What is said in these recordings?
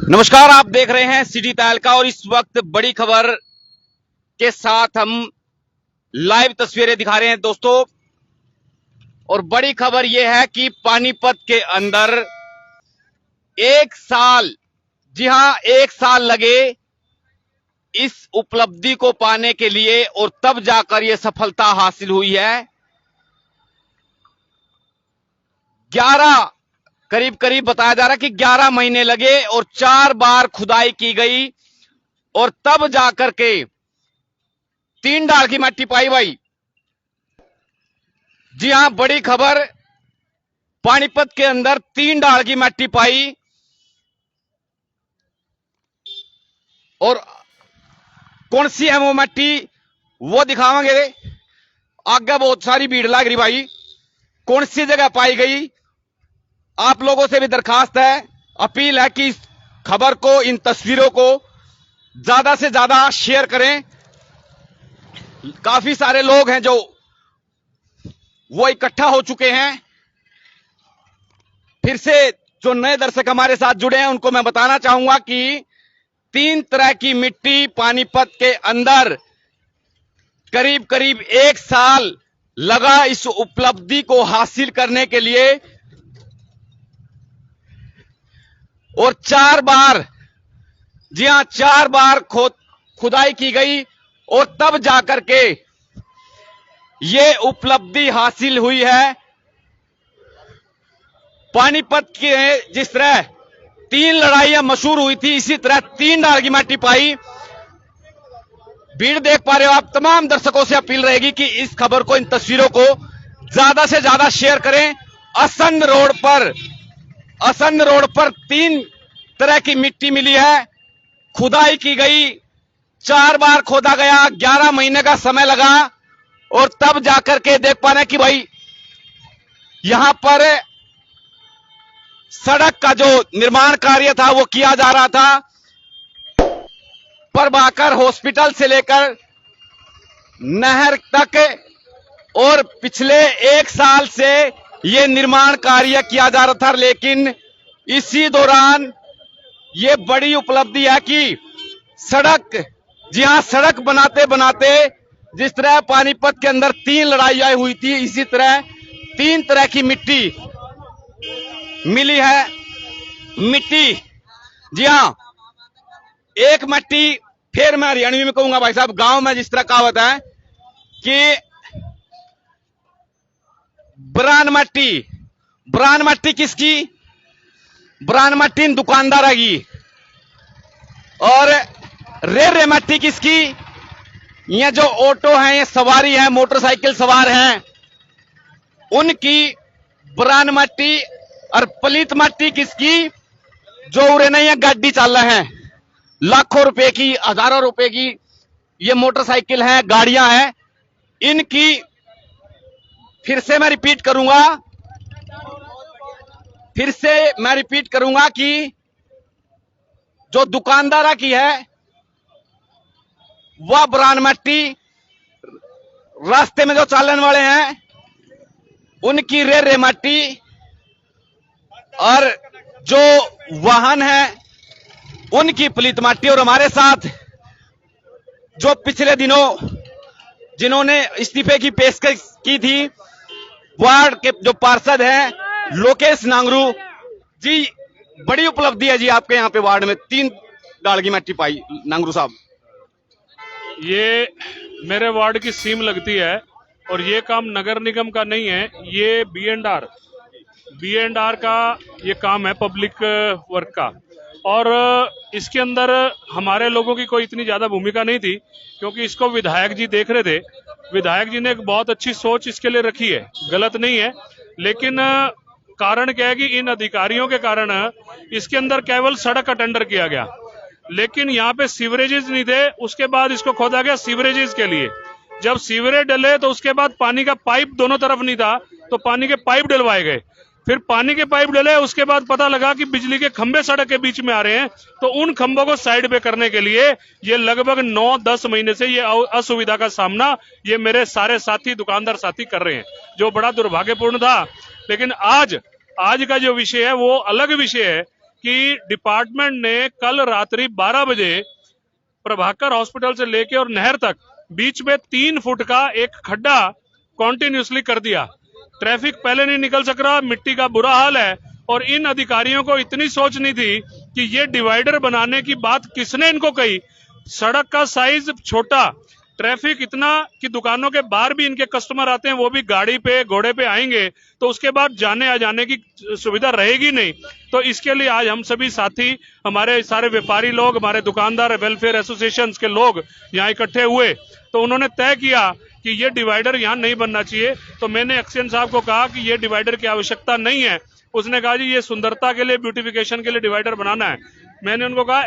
नमस्कार, आप देख रहे हैं सिटी तहलका और इस वक्त बड़ी खबर के साथ हम लाइव तस्वीरें दिखा रहे हैं दोस्तों। और बड़ी खबर यह है कि पानीपत के अंदर 1 साल, जी हां 1 साल लगे इस उपलब्धि को पाने के लिए और तब जाकर यह सफलता हासिल हुई है। 11 करीब बताया जा रहा है कि 11 महीने लगे और 4 बार खुदाई की गई और तब जाकर के 3 डाल की मट्टी पाई भाई। जी हां, बड़ी खबर, पानीपत के अंदर 3 डाल की मट्टी पाई और कौन सी है वो मट्टी वो दिखावांगे। आगे बहुत सारी भीड़ लग रही भाई, कौन सी जगह पाई गई। आप लोगों से भी दरखास्त है, अपील है कि इस खबर को, इन तस्वीरों को ज्यादा से ज्यादा शेयर करें। काफी सारे लोग हैं जो वो इकट्ठा हो चुके हैं। फिर से जो नए दर्शक हमारे साथ जुड़े हैं उनको मैं बताना चाहूंगा कि 3 तरह की मिट्टी पानीपत के अंदर करीब 1 साल लगा इस उपलब्धि को हासिल करने के लिए और 4 बार, जी हां 4 बार खुदाई की गई और तब जाकर के ये उपलब्धि हासिल हुई है। पानीपत के जिस तरह 3 लड़ाइयां मशहूर हुई थी, इसी तरह 3 डाल की मट्टी पाई। भीड़ देख पा रहे हो आप। तमाम दर्शकों से अपील रहेगी कि इस खबर को, इन तस्वीरों को ज्यादा से ज्यादा शेयर करें। असंध रोड पर 3 तरह की मिट्टी मिली है, खुदाई की गई, 4 बार खोदा गया, 11 महीने का समय लगा और तब जाकर के देख पा रहे हैं कि भाई यहां पर सड़क का जो निर्माण कार्य था वो किया जा रहा था। प्रभाकर हॉस्पिटल से लेकर नहर तक और पिछले 1 साल से ये निर्माण कार्य किया जा रहा था, लेकिन इसी दौरान ये बड़ी उपलब्धि है कि सड़क, जी हां सड़क बनाते बनाते जिस तरह पानीपत के अंदर 3 लड़ाइयां हुई थी, इसी तरह 3 तरह की मिट्टी मिली है। मिट्टी, जी हां एक मिट्टी, फिर मैं हरियाणवी में कहूंगा भाई साहब, गांव में जिस तरह कहावत है कि ब्रान मट्टी किसकी? ब्रान मट्टी दुकानदार की। और रे मट्टी किसकी? ये जो ऑटो हैं, ये सवारी है, मोटरसाइकिल सवार हैं, उनकी ब्रान मट्टी। और पलित मट्टी किसकी? जो उरे नहीं है, गाड़ी चल रहे हैं, लाखों रुपए की, हजारों रुपए की ये मोटरसाइकिल हैं, गाड़ियां हैं, इनकी। फिर से मैं रिपीट करूंगा कि जो दुकानदारा की है वह ब्रान मट्टी, रास्ते में जो चालन वाले हैं उनकी रे मट्टी, और जो वाहन है उनकी पलित मट्टी। और हमारे साथ जो पिछले दिनों जिन्होंने इस्तीफे की पेशकश की थी, वार्ड के जो पार्षद हैं लोकेश नांगरू जी, बड़ी उपलब्धि है जी आपके यहाँ पे वार्ड में 3 डाल की मिट्टी पाई। नांगरू साहब, ये मेरे वार्ड की सीम लगती है और ये काम नगर निगम का नहीं है, ये B&R का ये काम है, पब्लिक वर्क का। और इसके अंदर हमारे लोगों की कोई इतनी ज्यादा भूमिका नहीं थी, क्योंकि इसको विधायक जी देख रहे थे। विधायक जी ने एक बहुत अच्छी सोच इसके लिए रखी है, गलत नहीं है, लेकिन कारण क्या है कि इन अधिकारियों के कारण इसके अंदर केवल सड़क का टेंडर किया गया, लेकिन यहाँ पे सीवरेजेस नहीं थे। उसके बाद इसको खोदा गया सीवरेजेस के लिए। जब सीवरेज डले तो उसके बाद पानी का पाइप दोनों तरफ नहीं था, तो पानी के पाइप डलवाए गए। फिर पानी के पाइप डले, उसके बाद पता लगा कि बिजली के खंभे सड़क के बीच में आ रहे हैं, तो उन खंभों को साइड पे करने के लिए ये लगभग 9-10 महीने से ये असुविधा का सामना ये मेरे सारे साथी, दुकानदार साथी कर रहे हैं, जो बड़ा दुर्भाग्यपूर्ण था। लेकिन आज का जो विषय है वो अलग विषय है कि डिपार्टमेंट ने कल रात्रि 12 बजे प्रभाकर हॉस्पिटल से लेके और नहर तक बीच में 3 फुट का एक खड्डा कॉन्टिन्यूसली कर दिया। ट्रैफिक पहले नहीं निकल सक रहा, मिट्टी का बुरा हाल है। और इन अधिकारियों को इतनी सोच नहीं थी कि ये डिवाइडर बनाने की बात किसने इनको कही। सड़क का साइज छोटा, ट्रैफिक इतना कि दुकानों के बाहर भी इनके कस्टमर आते हैं, वो भी गाड़ी पे घोड़े पे आएंगे तो उसके बाद जाने आ जाने की सुविधा रहेगी नहीं। तो इसके लिए आज हम सभी साथी, हमारे सारे व्यापारी लोग, हमारे दुकानदार, वेलफेयर एसोसिएशन के लोग यहाँ इकट्ठे हुए तो उन्होंने तय किया कि ये डिवाइडर यहाँ नहीं बनना चाहिए। तो मैंने एक्सचेंज साहब को कहा कि ये डिवाइडर की आवश्यकता नहीं है। उसने कहा जी ये सुंदरता के लिए, ब्यूटिफिकेशन के लिए डिवाइडर बनाना है। मैंने उनको कहा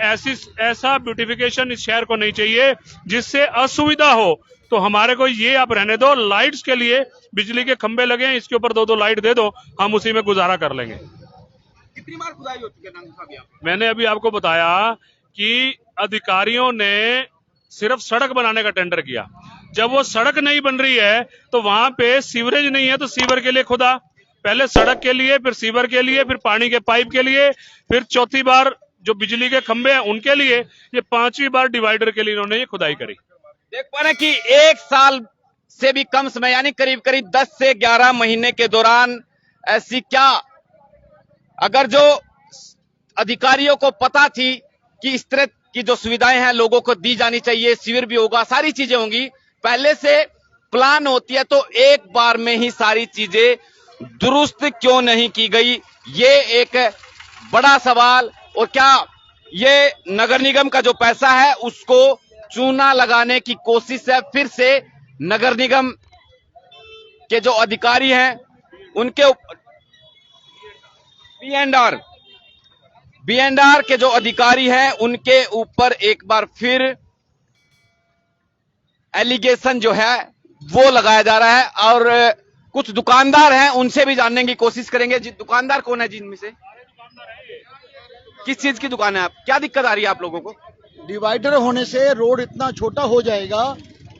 ऐसा ब्यूटिफिकेशन इस शहर को नहीं चाहिए जिससे असुविधा हो। तो हमारे को ये आप रहने दो, लाइट्स के लिए बिजली के खंभे लगे हैं, इसके ऊपर 2-2 लाइट दे दो, हम उसी में गुजारा कर लेंगे। कितनी बार खुदाई हो चुकी है नानू साहब यहाँ? मैंने अभी आपको बताया कि अधिकारियों ने सिर्फ सड़क बनाने का टेंडर किया। जब वो सड़क नहीं बन रही है तो वहां पे सीवरेज नहीं है तो सीवर के लिए खुदा, पहले सड़क के लिए, फिर सीवर के लिए, फिर पानी के पाइप के लिए, फिर चौथी बार जो बिजली के खंभे हैं उनके लिए, ये 5वीं बार डिवाइडर के लिए इन्होंने ये खुदाई करी। देख पा रहे हैं कि 1 साल से भी कम समय यानी करीब करीब 10 से 11 महीने के दौरान ऐसी क्या, अगर जो अधिकारियों को पता थी कि इस तरह की जो सुविधाएं हैं लोगों को दी जानी चाहिए, शिविर भी होगा, सारी चीजें होंगी, पहले से प्लान होती है तो एक बार में ही सारी चीजें दुरुस्त क्यों नहीं की गई, ये एक बड़ा सवाल। और क्या ये नगर निगम का जो पैसा है उसको चूना लगाने की कोशिश है? फिर से नगर निगम के जो अधिकारी हैं उनके बी&आर के जो अधिकारी हैं उनके ऊपर एक बार फिर एलिगेशन जो है वो लगाया जा रहा है। और कुछ दुकानदार हैं उनसे भी जानने की कोशिश करेंगे। जी, दुकानदार कौन है जी इनमें से? किस चीज की दुकान है आप? क्या दिक्कत आ रही है आप लोगों को? डिवाइडर होने से रोड इतना छोटा हो जाएगा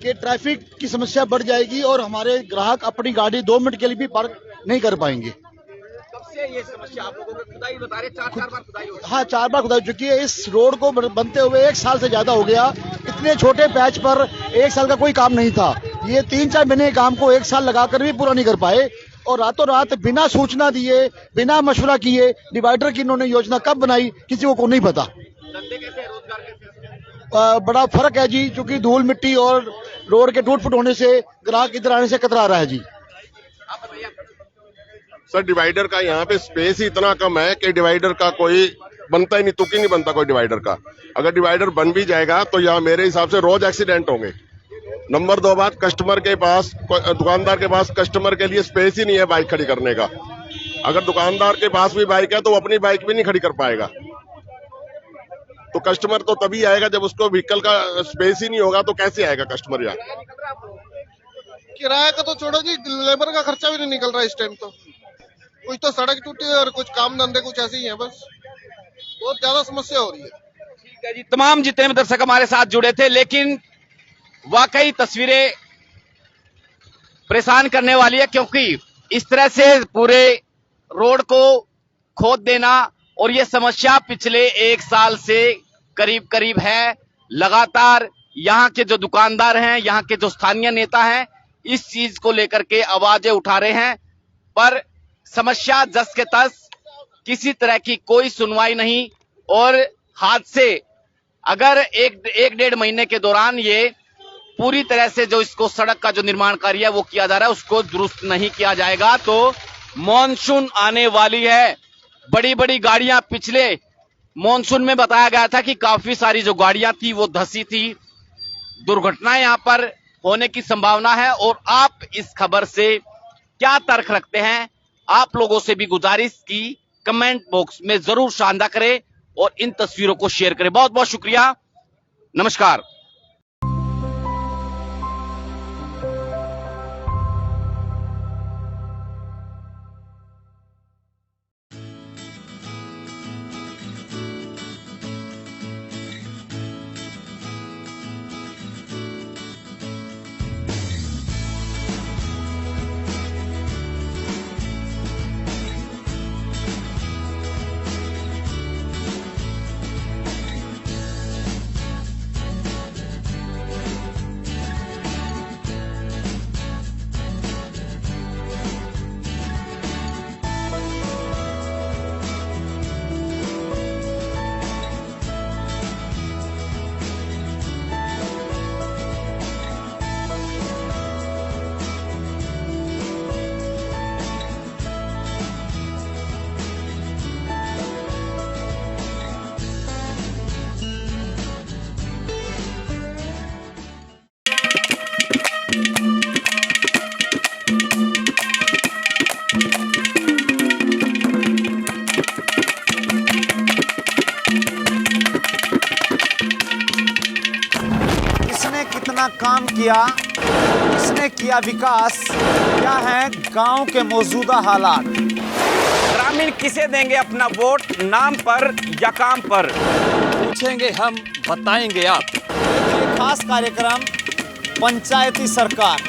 कि ट्रैफिक की समस्या बढ़ जाएगी और हमारे ग्राहक अपनी गाड़ी 2 मिनट के लिए भी पार्क नहीं कर पाएंगे। कब से ये समस्या आप लोगों को? खुदाई बता रहे 4 बार खुदाई हो चुकी है। हाँ, 4 बार खुदाई हो चुकी है। इस रोड को बनते हुए 1 साल से ज्यादा हो गया। इतने छोटे पैच पर 1 साल का कोई काम नहीं था। ये 3-4 महीने काम को 1 साल लगाकर भी पूरा नहीं कर पाए और रातों रात बिना सूचना दिए, बिना मशवरा किए डिवाइडर की इन्होंने योजना कब बनाई किसी को नहीं पता। धंधे कैसे, रोजगार कैसे? बड़ा फर्क है जी, क्योंकि धूल मिट्टी और रोड के टूट फुट होने से ग्राहक इधर आने से कतरा रहा है जी। आप बताइए। सर डिवाइडर का यहाँ पे स्पेस ही इतना कम है कि डिवाइडर का कोई बनता ही नहीं, तुक ही नहीं बनता कोई डिवाइडर का। अगर डिवाइडर बन भी जाएगा तो यहाँ मेरे हिसाब से रोज एक्सीडेंट होंगे। नंबर 2 बात, कस्टमर के पास, दुकानदार के पास कस्टमर के लिए स्पेस ही नहीं है बाइक खड़ी करने का। अगर दुकानदार के पास भी बाइक है तो वो अपनी बाइक भी नहीं खड़ी कर पाएगा। तो कस्टमर तो तभी आएगा जब उसको व्हीकल का स्पेस ही नहीं होगा, तो कैसे आएगा कस्टमर यहाँ? किराया का तो छोड़ो जी, लेबर का खर्चा भी नहीं निकल रहा इस टाइम। तो कुछ तो सड़क टूटी है और कुछ काम धंधे कुछ ऐसे ही है, बस बहुत ज्यादा समस्या हो रही है। ठीक है जी, तमाम जितने भी दर्शक हमारे साथ जुड़े थे, लेकिन वाकई तस्वीरें परेशान करने वाली है, क्योंकि इस तरह से पूरे रोड को खोद देना और ये समस्या पिछले 1 साल से करीब करीब है। लगातार यहाँ के जो दुकानदार हैं, यहाँ के जो स्थानीय नेता हैं, इस चीज को लेकर के आवाजें उठा रहे हैं, पर समस्या जस के तस, किसी तरह की कोई सुनवाई नहीं। और हादसे अगर 1-1.5 महीने के दौरान ये पूरी तरह से जो इसको सड़क का जो निर्माण कार्य है वो किया जा रहा है, उसको दुरुस्त नहीं किया जाएगा तो मॉनसून आने वाली है। बड़ी बड़ी गाड़ियां, पिछले मॉनसून में बताया गया था कि काफी सारी जो गाड़ियां थी वो धंसी थी, दुर्घटनाएं यहां पर होने की संभावना है। और आप इस खबर से क्या तर्क रखते हैं? आप लोगों से भी गुजारिश की कमेंट बॉक्स में जरूर शांदा करें और इन तस्वीरों को शेयर करें। बहुत बहुत शुक्रिया, नमस्कार। काम किया, किसने किया विकास, क्या है गांव के मौजूदा हालात। ग्रामीण किसे देंगे अपना वोट, नाम पर या काम पर? पूछेंगे हम, बताएंगे आप। ये खास कार्यक्रम पंचायती सरकार।